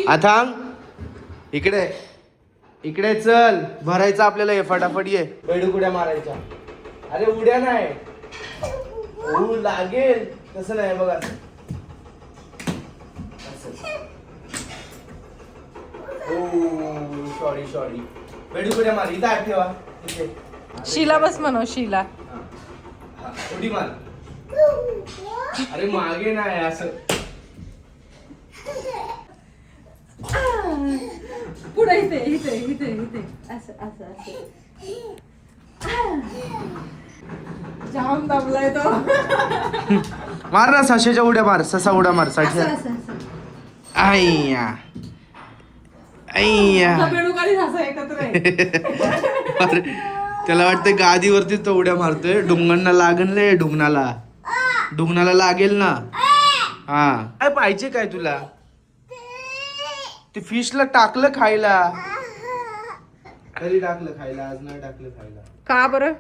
आता इकडे इकडे चल, भरायचं आपल्याला हे फटाफट ये. उड्या मारायच्या. अरे उड्या नाही, लागेल तसं नाही बघा. सॉरी उड्या मार. इथं आठ ठेवा. शीला बस म्हणो, शीला उडी मार. अरे मागे नाही असं. पुढे इथे इथे इथे इथे असं असं असं. जाम दाबलाय तो. मार ना सशाच्या उड्या मार. ससा उड्या मार. साठी आय्या आय्या. त्याला वाटतं गादीवरती तो उड्या मारतोय. डुंगणला लागेल रे. डुंगणाला लागेल ना. हा काय पाहिजे काय तुला? ते फिशला टाकलं खायला. कधी टाकलं खायला? आज नाही टाकलं खायला. का बरं?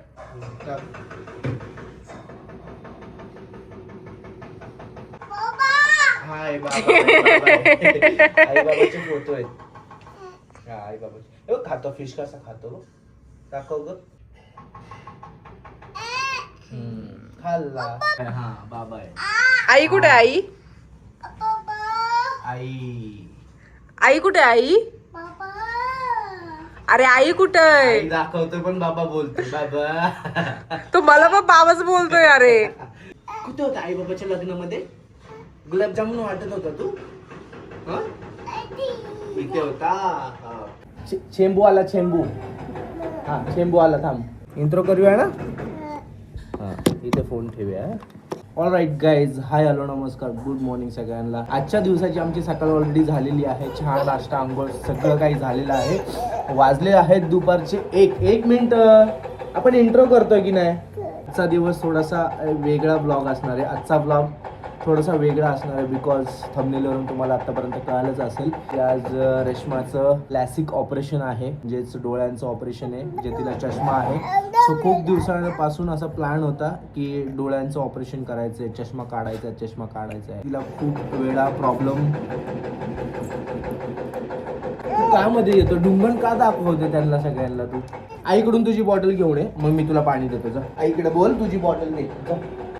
हाय बाबा. आई बाबाचे फोटो आहेत. आई बाबाचे. खातो फिश. कसा खातो दाखव ग. खाल्ला. हा बाबा आहे. आई कुठे? आई आई कुठे? आई अरे आई कुठे? दाखवतो पण बाबा बोलतो. बाबा तो मला पण बाबाच बोलतोय. अरे कुठे होता आई बाबाच्या लग्नामध्ये? गुलाबजामुन वाटत होता तू? इथे होता. चेंबू आला. चेंबू. हा चेंबू आला. थांब इंट्रो करूया ना. हा इथे फोन ठेवूया. All right guys. Hi hello नमस्कार गुड मॉर्निंग सगळ्यांना. आजच्या दिवसाची आमची सकाळ ऑलरेडी झालेली आहे. चहा नाश्ता आंघोळ सगळं काही झालेलं आहे. वाजले आहेत दुपारचे 1 मिनिट. आपण इंट्रो करतोय की नाही? आजचा दिवस थोडासा वेगळा ब्लॉग असणार आहे. आजचा ब्लॉग थोडासा वेगळा असणार आहे बिकॉज थंबनेलवरून तुम्हाला आतापर्यंत कळालंच असेल की आज रेश्माचं लॅसिक ऑपरेशन आहे. म्हणजेच डोळ्यांचं ऑपरेशन आहे. जे तिला चष्मा आहे. सो खूप दिवसांपासून असा प्लॅन होता की डोळ्यांचं ऑपरेशन करायचंय. चष्मा काढायचा आहे. तिला खूप वेळा प्रॉब्लेम त्यामध्ये येतो. डुंगण का दाखवते त्यांना सगळ्यांना? तू आईकडून तुझी बॉटल घेऊन ये, मग मी तुला पाणी देतो. जा आईकडे बोल, तुझी बॉटल दे.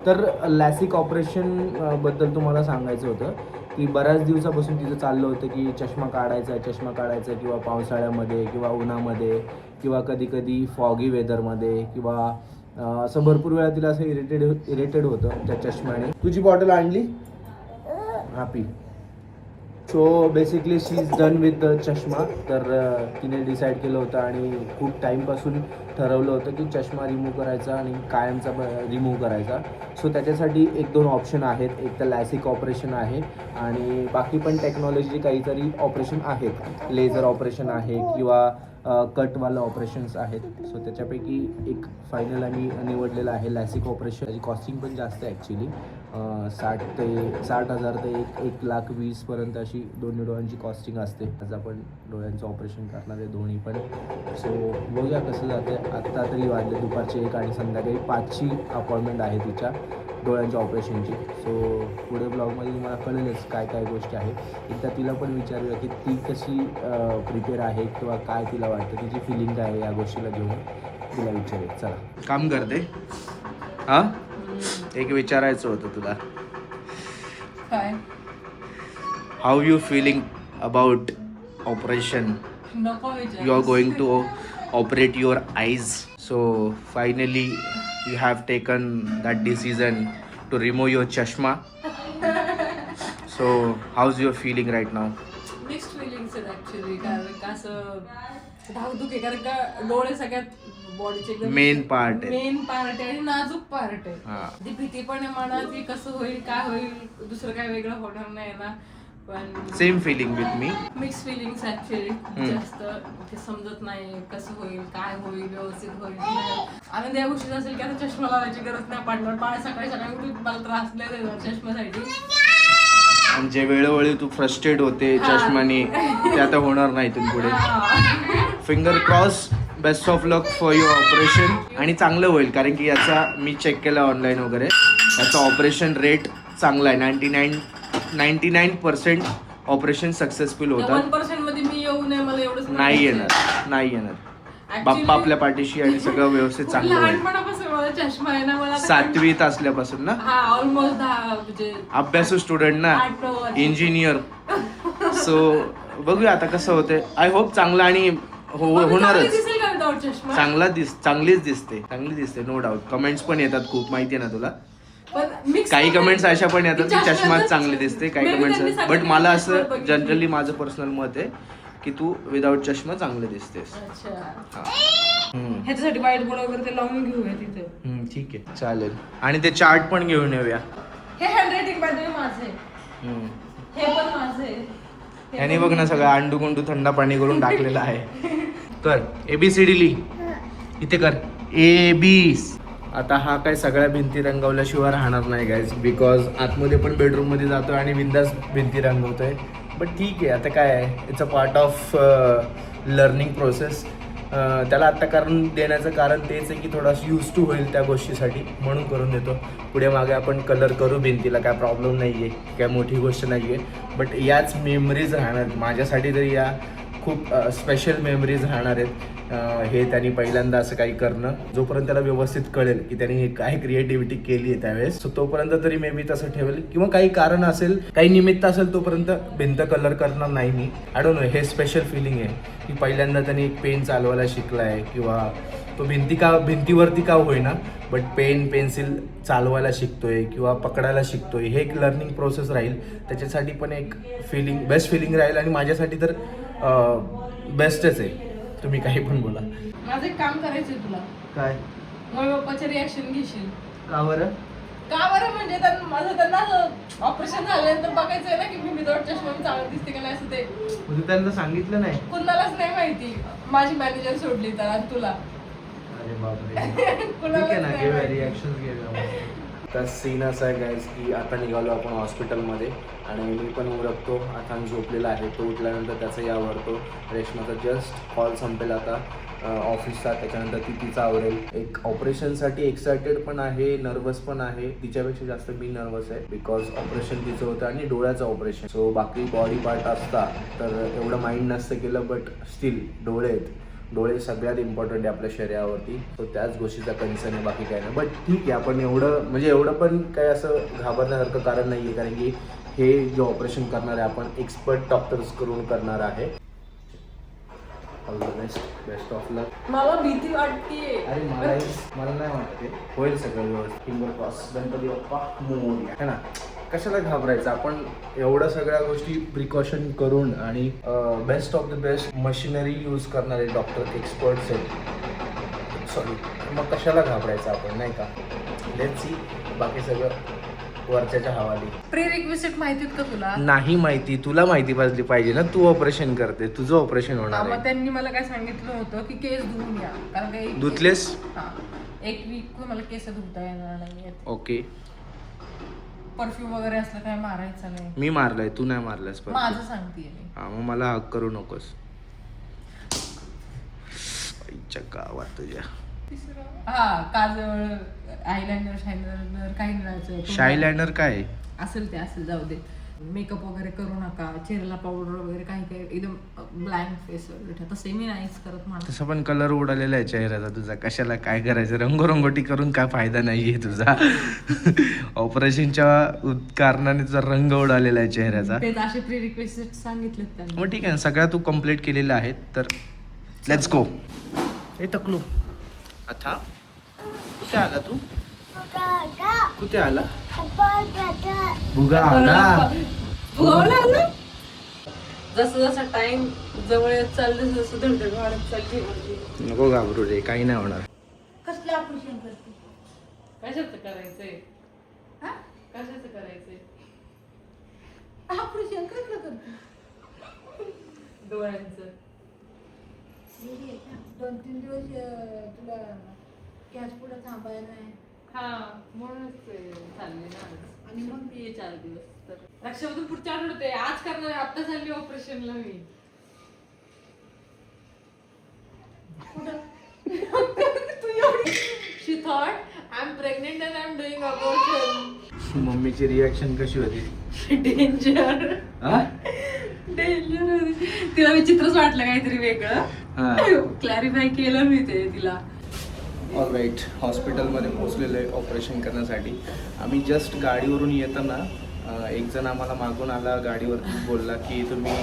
तर लॅसिक ऑपरेशन बद्दल तुम्हाला सांगायचं होतं की बऱ्याच दिवसापासून तिचं चाललं होतं की चष्मा काढायचा किंवा पावसाळ्यामध्ये किंवा उन्हामध्ये किंवा कधी कधी फॉगी वेदरमध्ये किंवा असं भरपूर वेळा तिला असं इरिटेड होतं त्या चष्म्याने. तुझी बॉटल आणली? हा P. So basically she is done with चष्मा. तर तिने डिसाईड केलं होतं आणि खूप टाईमपासून ठरवलं होतं की चष्मा रिमूव्ह करायचा आणि कायमचा रिमूव्ह करायचा. सो त्याच्यासाठी 1-2 ऑप्शन आहेत. एक तर लॅसिक ऑपरेशन आहे आणि बाकी पण टेक्नॉलॉजी काहीतरी ऑपरेशन आहेत. लेझर ऑपरेशन आहे किंवा कटवालं ऑपरेशन्स आहेत. सो त्याच्यापैकी एक फायनल आम्ही निवडलेलं आहे लॅसिक ऑपरेशन. त्याची कॉस्टिंग पण जास्त आहे ॲक्च्युली. 60,000 ते 1,20,000 अशी दोन्ही डोळ्यांची कॉस्टिंग असते. आज आपण डोळ्यांचं ऑपरेशन करणार आहे दोन्ही पण. सो बघूया कसं जातं. आत्ता तरी वाजले दुपारचे 1 आणि संध्याकाळी 5ची अपॉइंटमेंट आहे तिच्या डोळ्यांच्या ऑपरेशनची. सो पुढे ब्लॉगमध्ये तुम्हाला कळेलच काय काय गोष्टी आहेत. एकदा तिला पण विचारूया की ती कशी प्रिपेअर आहे किंवा काय तिला वाटतं, तिची फिलिंग काय आहे या गोष्टीला घेऊन तिला विचारेल. चला काम करते. हा एक विचारायचं होतं तुला. काय? How you feeling about operation? You are going to operate your eyes. So finally you have taken that decision to remove your chashma. So how's your feeling right now? Mixed feelings आहेत actually. कारण असं धाकधुक आहे. कारण का डोळे सगळ्यात बॉडीचे main part आहे आणि नाजूक पार्ट आहे. ती भीती पण आहे मनात की कसं होईल, काय होईल, दुसरं काय वेगळं होणार नाही ना. पण same feeling with me. Mix feelings actually. जास्त ते समजत नाही कसं होईल, काय होईल, व्यवस्थित होईल. आनंद या गोष्टीचा असेल की आता चष्मा लावायची गरज नाही पडणार. बाळ सकाळी उठून मला त्रास नाही देणार चष्म्यासाठी. म्हणजे वेळोवेळी तू फ्रस्ट्रेट होते चष्माने, ते आता होणार नाही इथून पुढे. Finger cross. Best of luck for your operation. आणि चांगलं होईल कारण की याचा मी चेक केला ऑनलाईन वगैरे. याचा ऑपरेशन रेट चांगला आहे. 99% ऑपरेशन सक्सेसफुल होतात. 1% मध्ये मी येऊ नये मला एवढंच नाही येणार. बाप्पा आपल्या पाठीशी आणि सगळं व्यवस्थित चांगलं होईल. लहानपणापासून मला चष्मा आहे ना, मला 7वीत असल्यापासून ना. हा ऑलमोस्ट 10 म्हणजे अभ्यासू स्टुडंट ना, 8-9 वर्ष. इंजिनियर. सो बघूया आता कसं होतंय. आय होप चांगलं आणि होणारच. दिसेल का without चष्मा? चांगली दिसते नो डाऊट. कमेंट्स पण येतात खूप, माहितीये ना तुला. पण mix काही मध्ये कमेंट्स अशा पण येतात की चष्मा चष्माच जर- चांगली दिसते, काही Maybe त्यांनी कमेंट्स. बट सांगितलं मला चष्मा असं बघितली. जनरली माझं पर्सनल मत आहे की तू विदाऊट चष्मा चांगले दिसतेस. अच्छा. हा. हम्म. ह्याच्यासाठी वाईट बोर्ड वगैरे ते लावून घेऊया तिथे. ठीक आहे चालेल. आणि ते चार्ट पण घेऊन येऊया. हे हँडरायटिंग बाय द वे माझे, हम्म. हे पण माझे. याने बघ ना सगळं अंडू गुंडू थंड पाणी करून टाकलेलं आहे. कर ABCD लिही. इथे कर AB. आता हा काय सगळ्या भिंती रंगवल्याशिवाय राहणार नाही गाईज, बिकॉज आतमध्ये पण बेडरूम मध्ये जातोय आणि बिंदास भिंती रंगवतोय. बट ठीक आहे, आता काय आहे, it's a part of learning process. त्याला आत्ता कारण देण्याचं कारण तेच आहे की थोडासा यूज टू होईल त्या गोष्टीसाठी, म्हणून करून देतो. पुढे मागे आपण कलर करू भिंतीला, काय प्रॉब्लेम नाही आहे, काय मोठी गोष्ट नाही आहे. बट याच मेमरीज राहणार माझ्यासाठी, तरी या खूप स्पेशल मेमरीज राहणार आहेत. हे त्यांनी पहिल्यांदा असं काही करणं, जोपर्यंत त्याला व्यवस्थित कळेल की त्यांनी हे काय क्रिएटिव्हिटी केली आहे त्यावेळेस, सो तोपर्यंत तरी मे बी तसं ठेवेल. किंवा काही कारण असेल, काही निमित्त असेल, तोपर्यंत भिंत कलर करणार नाही मी. आय डोंट नो, हे स्पेशल फिलिंग आहे की पहिल्यांदा त्यांनी एक पेन चालवायला शिकला आहे, किंवा तो भिंतीवरती का होईना बट पेन पेन्सिल चालवायला शिकतोय किंवा पकडायला शिकतोय. हे एक लर्निंग प्रोसेस राहील. त्याच्यासाठी पण एक फिलिंग, बेस्ट फिलिंग राहील. आणि माझ्यासाठी तर बेस्टच आहे. तुम्ही काही पण बोला. माझं एक काम करायचंय तुला. काय? मग पप्पाचे रिॲक्शन घेशील. का बरं? म्हणजे माझं त्यांना ऑपरेशन झाल्यानंतर बघायचंय ना की मी विदाऊट चष्मा चांगलं दिसते का नाही, असं ते तू त्यांना सांगितलं नाही? कुणालाच नाही माहिती. माझी मॅनेजर सोडली तर आणि तुला. अरे बापरे. ठीक आहे ना, घेऊया रिॲक्शन घेऊया. तर सीन असा आहे गाईज की आता निघालो आपण हॉस्पिटलमध्ये आणि मी पण उरकतो. आता झोपलेला आहे, तो उठल्यानंतर त्याचाही आवडतो. रेश्माचा जस्ट कॉल संपेल आता ऑफिसचा, त्याच्यानंतर ती तिचं आवडेल. एक ऑपरेशनसाठी एक्सायटेड पण आहे, नर्वस पण आहे. तिच्यापेक्षा जास्त मी नर्वस आहे, बिकॉज ऑपरेशन तिचं होतं आणि डोळ्याचं ऑपरेशन. सो बाकी बॉडी पार्ट असता तर एवढं माइंड नसतं केलं, बट स्टील डोळे आहेत. डोळे सगळ्यात इम्पॉर्टंट आहे आपल्या शरीरावरती, तो त्याच गोष्टीचा कन्सर्न आहे, बाकी काय नाही. बट ठीक आहे, आपण एवढं पण काय असं घाबरण्यासारखं कारण नाही आहे, कारण की हे जे ऑपरेशन करणार आहे आपण एक्सपर्ट डॉक्टर्स करून करणार आहे. ऑल द बेस्ट ऑफ लक. मला भीती वाटते. अरे मला नाही वाटते, होईल सगळं व्यवस्थित. Finger cross. गणपती बाप्पा मोरया, है ना. कशाला घाबरायचं, आपण एवढ्या सगळ्या गोष्टी प्रिकॉशन करून आणि best of the best machinery use करणारे डॉक्टर एक्सपर्ट्स आहेत. सॉरी, मग कशाला घाबरायचं आपण, नाही का. लेट्स सी, बाकी सगळं वरच्याच्या हवाली. प्री रिक्वेस्ट माहितीत का तुला? नाही माहिती, तुला माहिती पाहिजे ना. तू ऑपरेशन करते, तुझं ऑपरेशन होणार मग आहे. त्यांनी मला काय सांगितलं होतं की केस धुवून या, कारण काही धुतलेस? हा, एक वीक मला केस धुता येणार नाही. ओके. परफ्यूम वगैरे असलं काय मारायचं नाही. मी मारलंय, तू नाही मारलंस. पण माझं सांगतेय मी. हा, मग मला हक करू नकोस. गावात तुझ्या हा, काजळ, आयलाइनर, शायलाइनर काही नाही. शायलाइनर काय असेल ते असेल, जाऊ दे. मेकअप वगैरे करू नका, चेहऱ्याला पावडर वगैरे काही काही एकदम ब्लँक फेस वगैरे, तसं मी नाहीच करत. मला तसं पण कलर उडालेला आहे चेहऱ्याचा तुझा, कशाला काय करायचं. रंगरंगोटी करून काय फायदा नाहीये तुझा. ऑपरेशनच्या कारणाने तुझा रंग उडालेला आहे चेहऱ्याचा. तेच असे प्री रिक्वेस्ट सांगितले त्यांनी. मग ठीक आहे, सगळ्या तू कम्प्लीट केलेल्या आहेत, तर लेट्स गो. हे तकलू आता कुठे आला तू? कुठे आला? भुगा आला. जसं जसं टाइम जवळ येत चाललं, जसं धडधड वाढत चालली. नको घाबरू रे, काही नाही होणार. कसलं ऑपरेशन करते? कशाचं करायचंय? कशाचं करायचंय? ऑपरेशन कसलं करते? डोळ्यांचं. 2-3 दिवस तुला गॅस पुढे थांबायला नाही. हा, म्हणूनच चालले ना. आणि मग ये 4 दिवस. तर रक्षाबंधन पुढच्या आठवड्यात आहे. आज करणार, आता चालली ऑपरेशनला मी. She thought I'm pregnant and I'm doing abortion. मम्मीची रिॲक्शन कशी होती? डेंजर हा? डेंजर होती. तिला विचित्रच वाटलं काहीतरी वेगळं. क्लॅरिफाय केलं मी ते तिला. ऑलराईट, हॉस्पिटलमध्ये पोहोचलेलो आहे ऑपरेशन करण्यासाठी. आम्ही जस्ट गाडीवरून येताना एक जण आम्हाला मागून आला, गाडीवरती बोलला की तुम्ही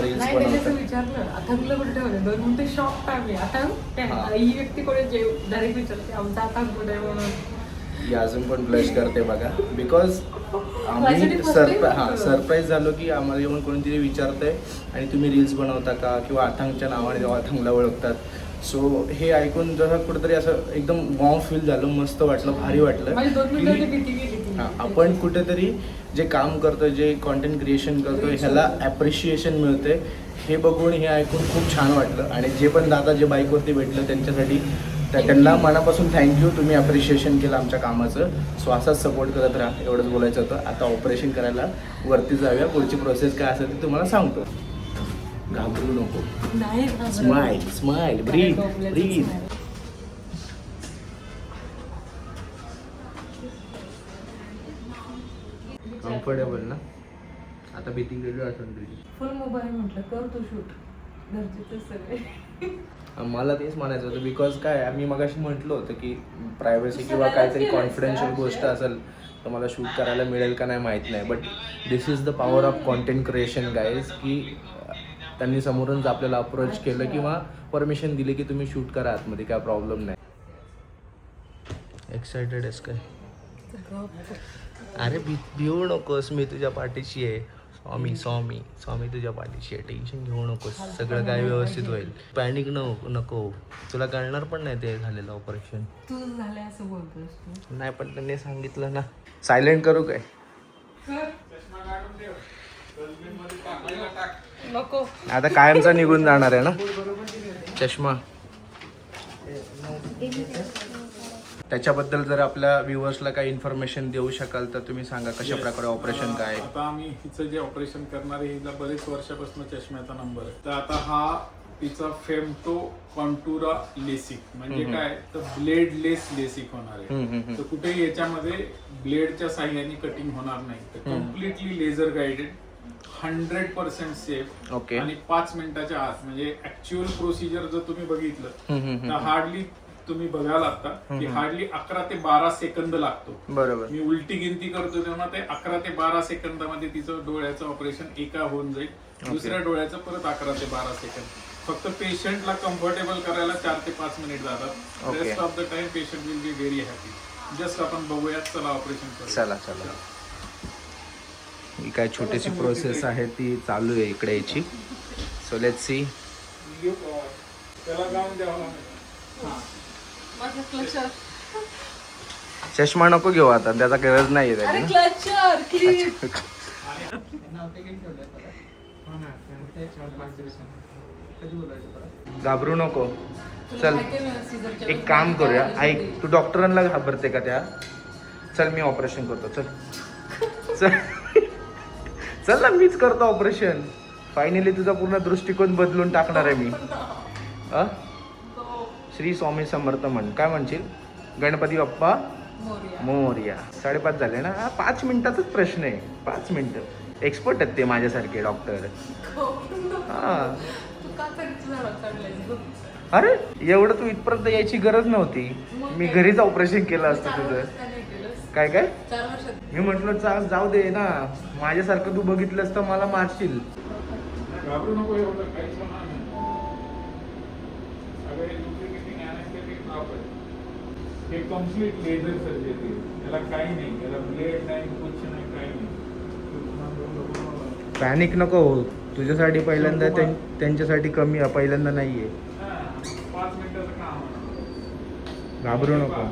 रील्स नाही त्याने असं बनवता. विचारलं आता तुला कुठे ठेवलं 2 मिनिटं शॉक आम्ही आता हा. ही व्यक्ती कोणी डायरेक्ट विचारते आमचा आता कुठे म्हणून. ही अजून पण ब्लश करते बघा, बिकॉज माझ्यासाठी आम्ही first time होतं. सरप्राईज झालो की आम्हाला येऊन कोणीतरी विचारतंय आणि तुम्ही रील्स बनवता का किंवा अथांगच्या नावाने अथांगला ओळखतात. सो हे ऐकून जरा कुठेतरी असं एकदम वॉर्म फील झालं, मस्त वाटलं, भारी वाटलं माझी 2 मिनिटाची की भीती गेली ती. आपण कुठेतरी जे काम करतोय, जे कॉन्टेंट क्रिएशन करतोय, ह्याला ॲप्रिशिएशन मिळते. हे बघून हे ऐकून खूप छान वाटलं. आणि जे पण दादा जे बाईकवरती भेटलं त्यांच्यासाठी त्यांना मनापासून थँक्यू. तुम्ही ॲप्रिशिएशन केलं आमच्या कामाचं. सो असाच सपोर्ट करत राहा, एवढंच बोलायचं होतं. आता ऑपरेशन करायला वरती जाऊया. पुढची प्रोसेस काय असेल ती तुम्हाला सांगतो. घाबरू नको. नाही smile smile, breathe breathe. Comfortable ना? आता भीती गेली असेल तुझी. फुल मोबाईल म्हटलं कर तू शूट गरजेचं सगळे. मला तेच म्हणायचं होतं, बिकॉज काय मी मगाशी म्हटलं होतं की प्रायव्हसी किंवा काहीतरी कॉन्फिडेन्शियल गोष्ट असेल तर मला शूट करायला मिळेल का नाही माहीत नाही. But this is the power of content creation guys, की त्यांनी समोरूनच आपल्याला अप्रोच केलं किंवा परमिशन दिली की तुम्ही शूट करा आतमध्ये, काय प्रॉब्लेम नाही. एक्सायटेड आहेस काय? अरे भिवू नकोस, मी तुझ्या पाठीशी आहे. स्वामी स्वामी स्वामी तुझ्या पाठीशी आहे. टेन्शन घेऊ नकोस, सगळं काय व्यवस्थित होईल. पॅनिक नको. तुला कळणार पण नाही ते झालेलं ऑपरेशन. तू झालं असं बोलतोस तू. नाही पण त्यांनी सांगितलं ना. सायलेंट करू काय? नको. आता कायमचा निघून जाणार आहे ना चष्मा. त्याच्याबद्दल जर आपल्या व्ह्युअर्सला काही इन्फॉर्मेशन देऊ शकाल तर तुम्ही सांगा, कशा प्रकारे ऑपरेशन काय? आता आम्ही हिचं जे ऑपरेशन करणार आहे, हिला बरेच वर्षापासून चष्म्याचा नंबर आहे. तर आता हा तिचा फेमटो कॉन्टुरा लेसिक म्हणजे काय तर ब्लेडलेस लेसिक होणार आहे. तर कुठेही याच्यामध्ये ब्लेडच्या साह्याने कटिंग होणार नाही. तर completely laser guided, 100% safe. Okay. आणि 5 मिनिटाच्या आत म्हणजे ऍक्च्युअल प्रोसिजर जर तुम्ही बघितलं तर हार्डली तुम्ही बघाल आता की हार्डली 11 ते 12 सेकंद लागतो. बरोबर. मी उलटी गिनती करतो तेव्हा ते 11 ते 12 सेकंदामध्ये तिचं डोळ्याचं ऑपरेशन एका होऊन जाईल. दुसऱ्या डोळ्याचं परत 11 ते 12 सेकंद. फक्त पेशंटला कम्फर्टेबल करायला 4 ते 5 मिनिट जातात. Rest of the time patient will be very happy. Just आपण बघूयात, चला ऑपरेशन करू. चला. ही काय छोटीशी प्रोसेस आहे ती चालू आहे इकडे याची. So let's see. त्याला जाऊन द्यावं लागेल. माझं क्लचर. चष्मा नको घेऊ आता, त्याचा गरज नाही अरे आहे. Clutcher clip. घाबरू नको. चल एक काम करूया, ऐक, तू डॉक्टरांना घाबरते का त्या? चल मी ऑपरेशन करतो. चल ना, मीच करतो ऑपरेशन. फायनली तुझा पूर्ण दृष्टिकोन बदलून टाकणार आहे मी. श्री स्वामी समर्थ म्हण. काय म्हणशील? गणपती बाप्पा मोरया. 5:30 झाले ना. 5 मिनिटाचाच प्रश्न आहे. 5 मिनिटं. एक्सपर्ट आहेत ते माझ्यासारखे डॉक्टर. हा. अरे एवढं तू इथपर्यंत यायची गरज नव्हती. मी घरीच ऑपरेशन केलं असतं तुझं. काय 4 वर्षात. मी म्हटलं जाऊ दे ना, माझ्यासारखं तू बघितलंस तर मला मारशील. घाबरू नको, एवढं काहीच होणार नाही. सगळे lubricating anesthetic वापर. हे कम्प्लीट लेझर सर्जरी. याला काही नाही, याला ब्लेड नाही, कुछ नाही, काही नाही. पॅनिक नको हो. तुझ्यासाठी पहिल्यांदा त्यांच्यासाठी कमी आहे, पहिल्यांदा नाहीये. 5 मिनिटाचं काम आहे. घाबरू नको.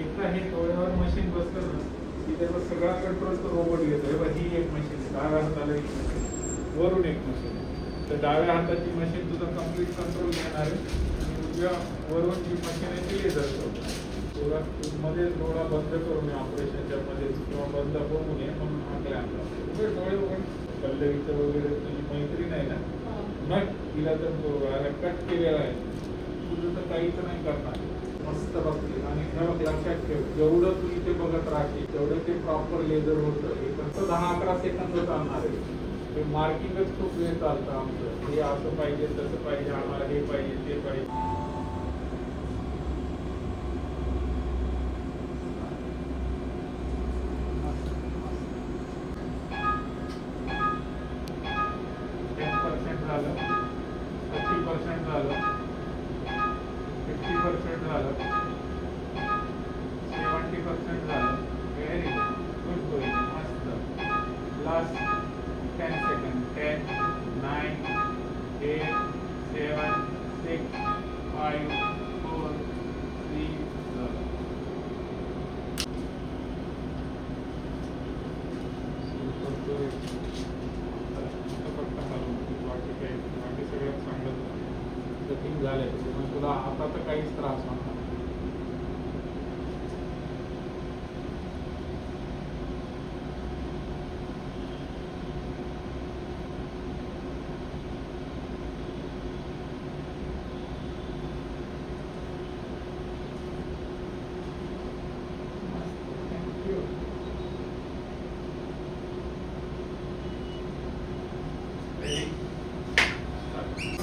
एकदा हे डोळ्यावर मशीन बसलं ना की त्याचा सगळा कंट्रोल तो रोबोट घेतोय. ही एक मशीन आहे, डाव्या हाताला एक मशीन, वरून एक मशीन आहे. तर डाव्या हाताची मशीन तुझा कम्प्लीट कंट्रोल घेणार आहे आणि उजव्या वरून जी मशीन आहे ती लेझर थोडा मध्ये डोळा बंद करून ऑपरेशनच्या मध्ये किंवा बंद करू नये म्हणून मागल्या आणला. डोळे उघड. पल्लवीचं वगैरे तुझी मैत्रीण आहे ना, मग तिला तर कट केलेला आहे. तुझं तर काहीच नाही करणार. मस्त बघतील आणि हे बघ लक्षात ठेव, जेवढं तू इथे बघत राहशील तेवढं ते प्रॉपर लेझर होतं. हे फक्त 10-11 सेकंद चालणार आहे. ते मार्किंगच खूप वेळ चालतं आमचं. हे असं पाहिजे, तसं पाहिजे, आम्हाला हे पाहिजे, ते पाहिजे. झालं, 30% झालं, 50% झालं, 70% झालं. व्हेरी गुड, गुड गोईंग, मस्त. Last 10 second. 10, 9, 8, 7, 6, 5, 4, 3, झालं. बाकी सगळ्यात चांगलं सेटिंग झालंय, त्यामुळे तुला आता तर काहीच त्रास होणार नाही.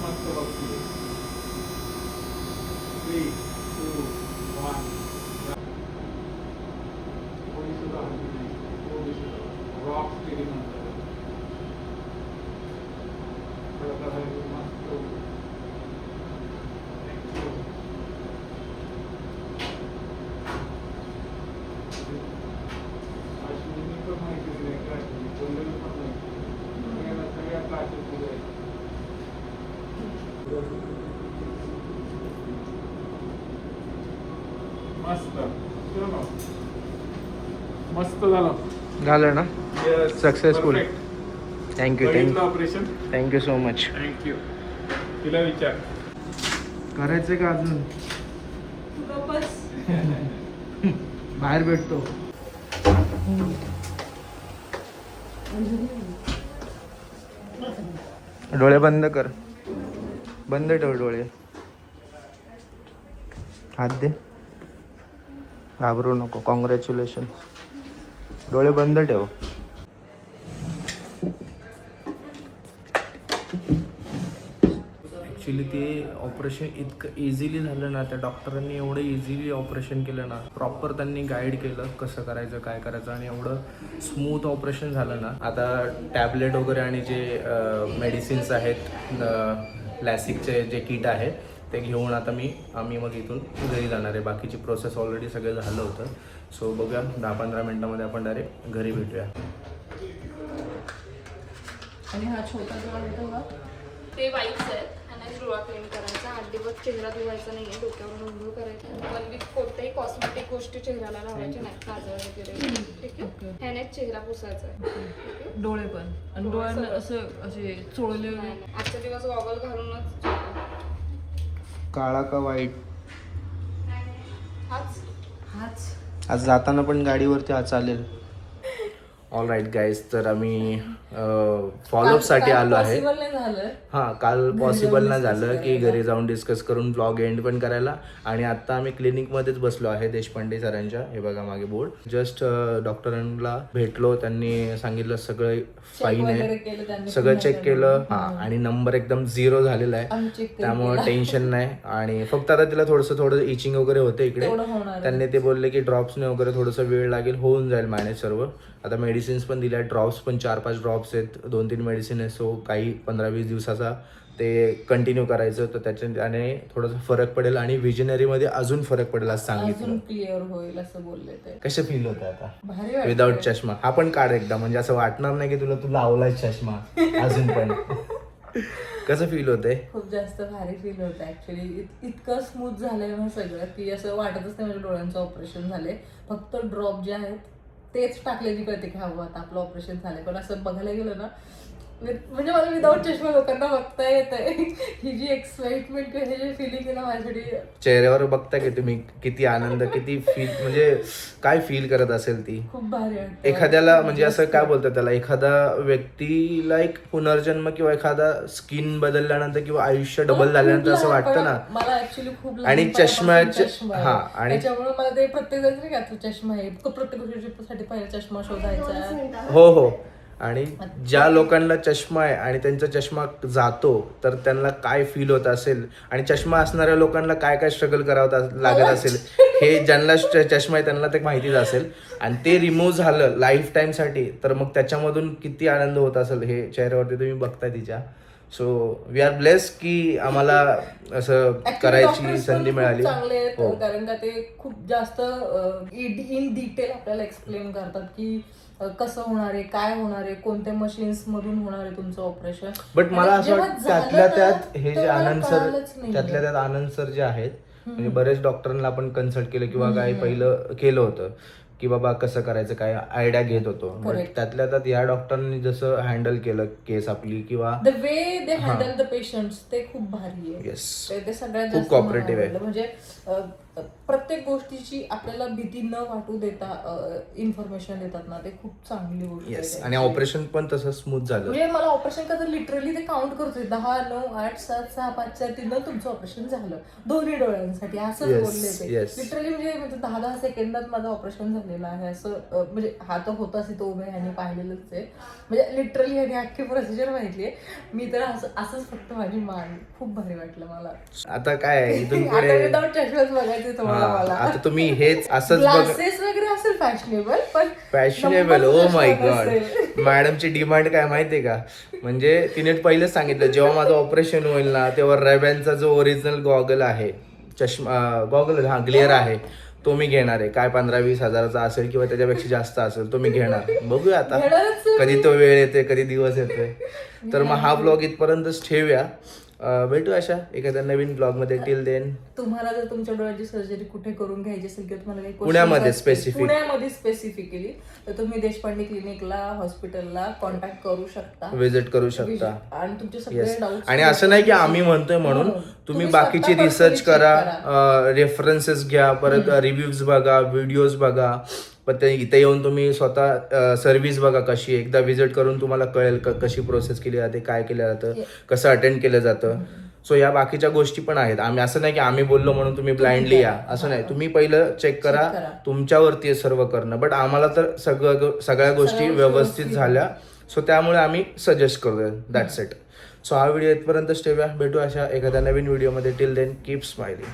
मस्त बघते. 3, 2, 1. कोणी सुद्धा हल्ली नाही, कोणी सुद्धा रॉक स्टेडी म्हणतात. मस्त. अश्विनी पण माहिती दिली का? बोललेलं पण नाही. सगळ्या क्लासेस दिले. मस्त, मस्त झालं ना? Successful. Thank you operation. Thank you so much. Thank you. तिला विचार, करायचं का अजून? तू गप्पच. बाहेर भेटतो. डोळे बंद कर, बंद ठेव डोळे. हात दे, घाबरू नको. कॉंग्रॅच्युलेशन. डोळे बंद ठेव. ॲक्च्युली ते ऑपरेशन इतकं इझिली झालं ना, त्या डॉक्टरांनी एवढं इझिली ऑपरेशन केलं ना, प्रॉपर त्यांनी गाईड केलं कसं करायचं, काय करायचं, आणि एवढं स्मूथ ऑपरेशन झालं ना. आता टॅबलेट वगैरे आणि जे मेडिसिन्स आहेत, लॅसिकचे जे किट आहे ते घेऊन आता आम्ही मग इथून घरी जाणार आहे. बाकीची प्रोसेस ऑलरेडी सगळं झालं होतं. सो बघूया 10-15 मिनटामध्ये आपण डायरेक्ट घरी भेटूया. आणि हा छोटा जो आहे तो ते वाईप्स आहेत. ह्याने डोळा क्लीन करायचा. 8 दिवस चेहरा धुवायचा नाहीये, डोक्यावर अंघोळ करायचं. 1 वीक कोणत्याही कॉस्मेटिक गोष्टी चेहऱ्याला लावायच्या नाही, काजळ वगैरे. ठीक आहे. ह्याने चेहरा पुसायचा आहे. डोळे पण, आणि डोळ्यांना असे चोळले वगैरे. आजच्या दिवस गॉगल घालूनच. काळा का वाईट? हाच आज जाताना पण गाडीवरती आज चालेल. ऑल राईट गाईज, तर आम्ही फॉलोअपसाठी आलो आहे. पॉसिबल नाही झालं. हां, काल पॉसिबल नाही झालं की घरी जाऊन डिस्कस करून ब्लॉग एंड पण करायला. आणि आत्ता आम्ही क्लिनिकमध्येच बसलो आहे देशपांडे सरांच्या. हे बघा मागे बोर्ड. जस्ट डॉक्टरांना भेटलो, त्यांनी सांगितलं सगळं फाईन आहे, सगळं चेक केलं. हां, आणि नंबर एकदम 0 झालेला आहे, त्यामुळे टेन्शन नाही. आणि फक्त आता तिला थोडं इचिंग वगैरे होते इकडे. त्यांनी ते बोलले की ड्रॉप्सने वगैरे थोडंसं वेळ लागेल, होऊन जाईल मॅनेज सर्व. आता मेडिसिन्स पण दिल्या, ड्रॉप्स पण 4-5 ड्रॉप्स आहेत, 2-3 मेडिसिन आहे. सो काही 15-20 दिवसाचा ते कंटिन्यू करायचं, तर त्याच्याने थोडासा फरक पडेल आणि विजनरीमध्ये अजून फरक पडेल असं सांगितलं. क्लिअर होईल असं बोलले ते. कसं फील होतं आता भारी विदाउट चष्मा? हा पण काढ एकदा, म्हणजे असं वाटणार नाही की तू लावलाय चष्मा अजून पण. कसं फील होतंय? खूप जास्त भारी फील होतं ऍक्च्युली. इतकं स्मूथ झालंय ना सगळं की असं वाटतच नाही माझ्या डोळ्यांचं ऑपरेशन झालंय. फक्त ड्रॉप जे आहेत तेच टाकले की कळते की हवं आता आपलं ऑपरेशन झालंय. पण असं बघायला गेलं ना म्हणजे मला विदाऊट चष्मा लोकांना बघता येत आहे. ही जी एक्साइटमेंट किंवा हे जे फिलिंग आहे ना माझ्यासाठी चेहऱ्यावर बघता की तुम्ही किती आनंद, किती फील, म्हणजे काय फील करत असेल ती. खूप भारी वाटतं. एखाद्याला म्हणजे असं काय बोलतात त्याला, एखादा व्यक्तीला एक पुनर्जन्म किंवा एखादा स्किन बदलल्यानंतर किंवा आयुष्य डबल झाल्यानंतर असं वाटतं ना. मला ऍक्च्युली खूप आणि लहानपणापासून चष्म्याचे चष्मा आहे. हा आणि त्याच्यामुळे मला ते प्रत्येक जण नाही का तू चष्मा आहे प्रत्येक गोष्टीसाठी पहिला चष्मा शोधायचा. हो हो. आणि ज्या लोकांना चष्मा आहे आणि त्यांचा चष्मा जातो तर त्यांना काय फील होत असेल, आणि चष्मा असणाऱ्या लोकांना काय काय स्ट्रगल करावं लागत असेल, हे ज्यांना चष्मा आहे त्यांना ते माहितीच असेल. आणि ते रिमूव्ह झालं लाईफ टाईमसाठी तर मग त्याच्यामधून किती आनंद होत असेल हे चेहऱ्यावरती तुम्ही बघताय तिच्या. सो वी आर ब्लेस की आम्हाला असं करायची संधी मिळाली. चांगले आहेत हो. कारण का ते खूप जास्त इन डिटेल आपल्याला एक्सप्लेन करतात की कसं होणार आहे, काय होणार आहे, कोणत्या मशीन्स मधून होणार आहे तुमचं ऑपरेशन. बट मला असं वाटतं त्यातल्या त्यात हे जे आनंद सर, नाही. त्यातल्या त्यात आनंद सर जे आहेत, म्हणजे बरेच डॉक्टरांना आपण कन्सल्ट केलं किंवा काय पहिलं केलं होतं की बाबा कसं करायचं, काय आयडिया घेत होतो. बट त्यातल्या त्यात या डॉक्टरांनी जसं हँडल केलं केस आपली किंवा the way they handle the patients ते खूप भारी आहे. येस, ते सगळ्यात खूप जास्त cooperative आहे. मला आवडलं. म्हणजे प्रत्येक गोष्टीची आपल्याला भीती न वाटू देता इन्फॉर्मेशन देतात ना, ते खूप चांगली गोष्ट येस. आहे. आणि ऑपरेशन पण तसं स्मूथ झालं. म्हणजे मला ऑपरेशन का तर लिटरली ते काउंट करतोय 10, 9, 8, 7, 6, 5, 4, 3 तुमचं ऑपरेशन झालं दोन्ही डोळ्यांसाठी असंच Yes, बोलले ते. yes. लिटरली म्हणजे 10 सेकंदात माझं ऑपरेशन झालेलं आहे असं. म्हणजे हा तर होताच तो उभे ह्याने पाहिलेलंच आहे. म्हणजे लिटरली ह्याने अख्खी प्रोसिजर माहिती आहे. मी तर असंच फक्त माझी मान. खूप भारी वाटलं मला. आता काय आहे, इथून आता पुढे विदाउट चष्माच बघायचे तुम्हाला मला. आता तुम्ही हेच असंच बघ. ग्लासेस वगैरे असेल फॅशनेबल, पण फॅशनेबल. नंबर ओ माय चष्मा गॉड. नसेल. मॅडमची डिमांड काय माहितीये का, म्हणजे तिने पहिलेच सांगितलं जेव्हा माझं ऑपरेशन होईल ना तेव्हा रेबॅनचा जो ओरिजिनल गॉगल आहे, चष्मा गॉगल हा ग्लेअर आहे, तो मी घेणार आहे. काय 15-20 हजाराचा असेल किंवा त्याच्यापेक्षा जास्त असेल तो मी घेणार. बघूया आता घेणारच आहे. कधी तो वेळ येते, कधी दिवस येते. तर मग हा ब्लॉग इथपर्यंतच ठेवूया. भेटू अशा एखाद्या नवीन ब्लॉग मध्ये. टिल देन तुम्हाला जर तुमच्या डोळ्याची सर्जरी कुठे करून घ्यायची असेल किंवा तुम्हाला काही questions पुण्यामध्ये असतील, specific. पुण्यामध्ये स्पेसिफिकली, तर तुम्ही देशपांडे क्लिनिकला हॉस्पिटलला कॉन्टॅक्ट करू शकता, विजिट करू शकता. आणि तुमचे सगळे येस. डाऊट्स. आणि असं नाही की आम्ही म्हणतोय म्हणून, तुम्ही बाकीची स्वतः रिसर्च personally करा, check रेफरन्सेस घ्या, परत रिव्ह्यूज बघा, व्हिडिओज बघा. पण ते इथे येऊन तुम्ही स्वतः सर्व्हिस बघा कशी, एकदा व्हिजिट करून तुम्हाला कळेल कशी प्रोसेस केली जाते, काय केलं जातं, कसं अटेंड केलं जातं. सो या बाकीच्या गोष्टी पण आहेत. आम्ही असं नाही की आम्ही बोललो म्हणून तुम्ही ब्लाइंडली या, असं नाही. तुम्ही पहिलं चेक करा, तुमच्यावरती आहे सर्व करणं. बट आम्हाला तर सगळ्या गोष्टी व्यवस्थित झाल्या, सो त्यामुळे आम्ही सजेस्ट करूया. That's it. सो हा व्हिडिओ इथपर्यंतच ठेवूया. भेटू अशा एखाद्या नवीन व्हिडिओमध्ये. Till then keep smiling.